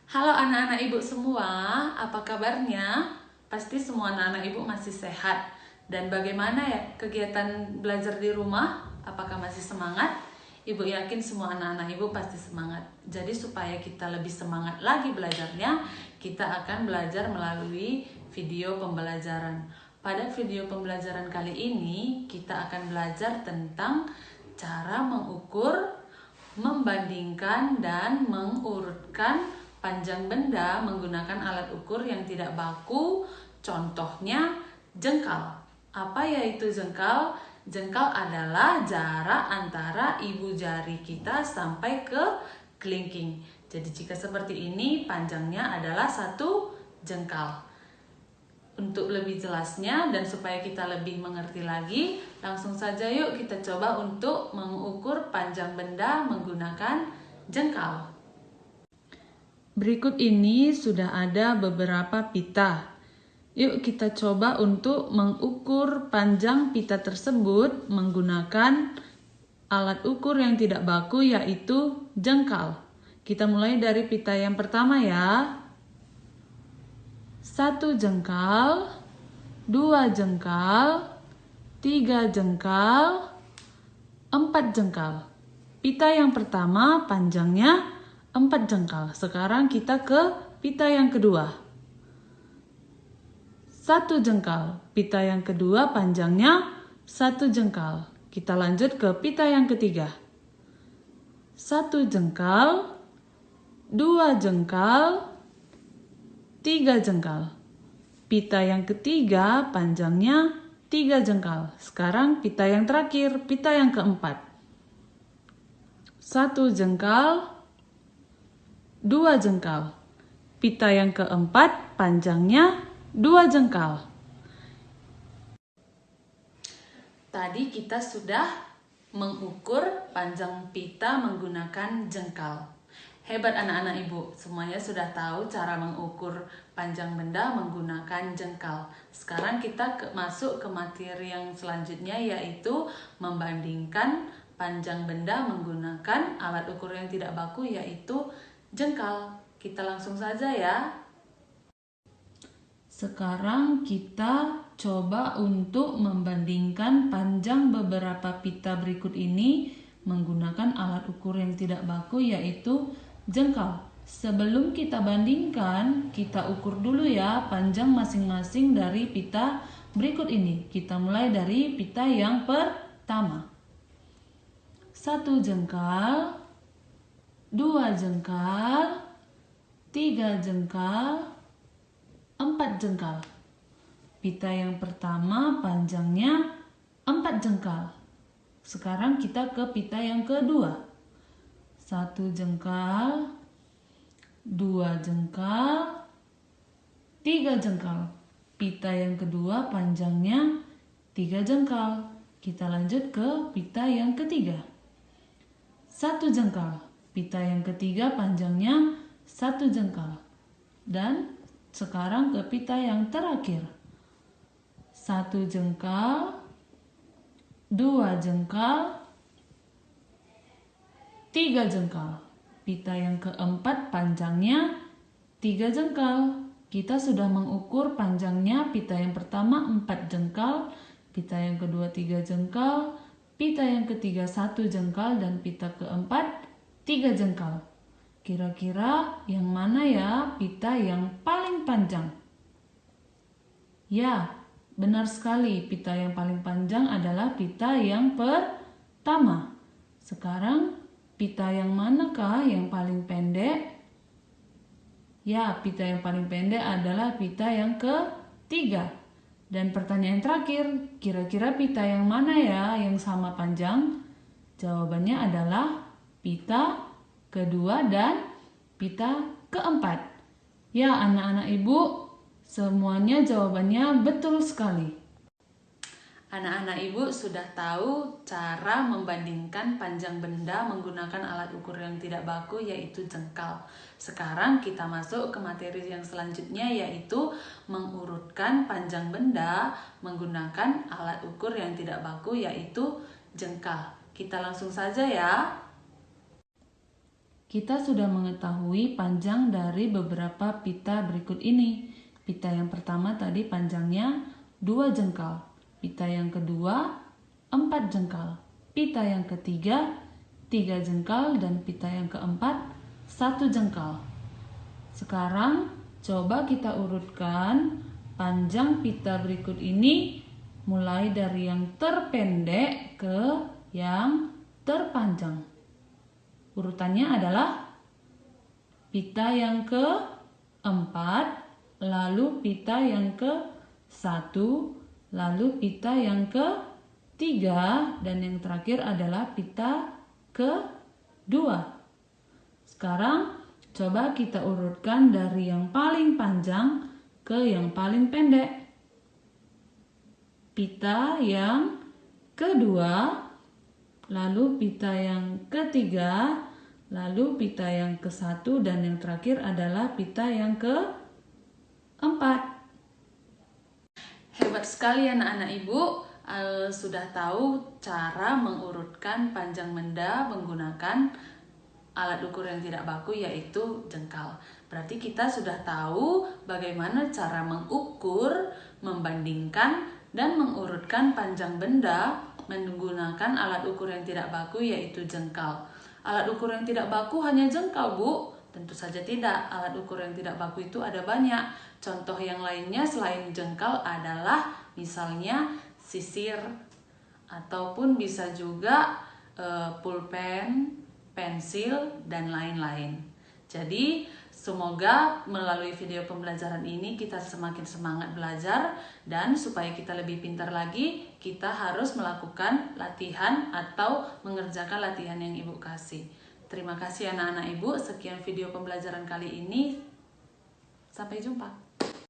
Halo anak-anak ibu semua, apa kabarnya? Pasti semua anak-anak ibu masih sehat. Dan bagaimana ya kegiatan belajar di rumah? Apakah masih semangat? Ibu yakin semua anak-anak ibu pasti semangat. Jadi supaya kita lebih semangat lagi belajarnya, kita akan belajar melalui video pembelajaran. Pada video pembelajaran kali ini, kita akan belajar tentang cara mengukur, membandingkan, dan mengurutkan panjang benda menggunakan alat ukur yang tidak baku, contohnya jengkal. Apa yaitu jengkal? Jengkal adalah jarak antara ibu jari kita sampai ke kelingking. Jadi jika seperti ini, panjangnya adalah 1 jengkal. Untuk lebih jelasnya dan supaya kita lebih mengerti lagi, langsung saja yuk kita coba untuk mengukur panjang benda menggunakan jengkal. Berikut ini sudah ada beberapa pita. Yuk kita coba untuk mengukur panjang pita tersebut menggunakan alat ukur yang tidak baku yaitu jengkal. Kita mulai dari pita yang pertama ya. 1 jengkal, 2 jengkal, 3 jengkal, 4 jengkal. Pita yang pertama panjangnya 4 jengkal. Sekarang kita ke pita yang kedua. 1 jengkal. Pita yang kedua panjangnya 1 jengkal. Kita lanjut ke pita yang ketiga. 1 jengkal, 2 jengkal, 3 jengkal. Pita yang ketiga panjangnya 3 jengkal. Sekarang pita yang terakhir, pita yang keempat. 1 jengkal, 2 jengkal. Pita yang keempat panjangnya 2 jengkal. Tadi kita sudah mengukur panjang pita menggunakan jengkal. Hebat anak-anak ibu, semuanya sudah tahu cara mengukur panjang benda menggunakan jengkal. Sekarang kita masuk ke materi yang selanjutnya yaitu membandingkan panjang benda menggunakan alat ukur yang tidak baku yaitu jengkal. Kita langsung saja ya. Sekarang kita coba untuk membandingkan panjang beberapa pita berikut ini menggunakan alat ukur yang tidak baku yaitu jengkal. Sebelum kita bandingkan, kita ukur dulu ya panjang masing-masing dari pita berikut ini. Kita mulai dari pita yang pertama. 1 jengkal, 2 jengkal, 3 jengkal, 4 jengkal. Pita yang pertama panjangnya 4 jengkal. Sekarang kita ke pita yang kedua. 1 jengkal, 2 jengkal, 3 jengkal. Pita yang kedua panjangnya 3 jengkal. Kita lanjut ke pita yang ketiga. 1 jengkal. Pita yang ketiga panjangnya 1 jengkal. Dan sekarang ke pita yang terakhir. 1 jengkal, 2 jengkal, 3 jengkal. Pita yang keempat panjangnya 3 jengkal. Kita sudah mengukur panjangnya pita yang pertama 4 jengkal, pita yang kedua 3 jengkal, pita yang ketiga 1 jengkal, dan pita keempat 3 jengkal. Kira-kira yang mana ya pita yang paling panjang? Ya, benar sekali. Pita yang paling panjang adalah pita yang pertama. Sekarang, pita yang manakah yang paling pendek? Ya, pita yang paling pendek adalah pita yang ketiga. Dan pertanyaan terakhir, kira-kira pita yang mana ya yang sama panjang? Jawabannya adalah pita kedua dan pita keempat. Ya anak-anak ibu, semuanya jawabannya betul sekali. Anak-anak ibu sudah tahu cara membandingkan panjang benda menggunakan alat ukur yang tidak baku yaitu jengkal. Sekarang kita masuk ke materi yang selanjutnya yaitu mengurutkan panjang benda menggunakan alat ukur yang tidak baku yaitu jengkal. Kita langsung saja ya. Kita sudah mengetahui panjang dari beberapa pita berikut ini. Pita yang pertama tadi panjangnya 2 jengkal. Pita yang kedua 4 jengkal. Pita yang ketiga 3 jengkal dan pita yang keempat 1 jengkal. Sekarang coba kita urutkan panjang pita berikut ini mulai dari yang terpendek ke yang terpanjang. Urutannya adalah pita yang keempat, lalu pita yang ke-1, lalu pita yang ke-3, dan yang terakhir adalah pita ke-2. Sekarang coba kita urutkan dari yang paling panjang ke yang paling pendek. Pita yang kedua, lalu pita yang ketiga, lalu pita yang ke-1, dan yang terakhir adalah pita yang ke-4. Hebat sekali anak-anak ibu, sudah tahu cara mengurutkan panjang benda menggunakan alat ukur yang tidak baku, yaitu jengkal. Berarti kita sudah tahu bagaimana cara mengukur, membandingkan, dan mengurutkan panjang benda menggunakan alat ukur yang tidak baku, yaitu jengkal. Alat ukur yang tidak baku hanya jengkal, Bu? Tentu saja tidak. Alat ukur yang tidak baku itu ada banyak. Contoh yang lainnya selain jengkal adalah misalnya sisir, ataupun bisa juga pulpen, pensil, dan lain-lain. Jadi semoga melalui video pembelajaran ini kita semakin semangat belajar, dan supaya kita lebih pintar lagi, kita harus melakukan latihan atau mengerjakan latihan yang Ibu kasih. Terima kasih anak-anak Ibu, sekian video pembelajaran kali ini. Sampai jumpa.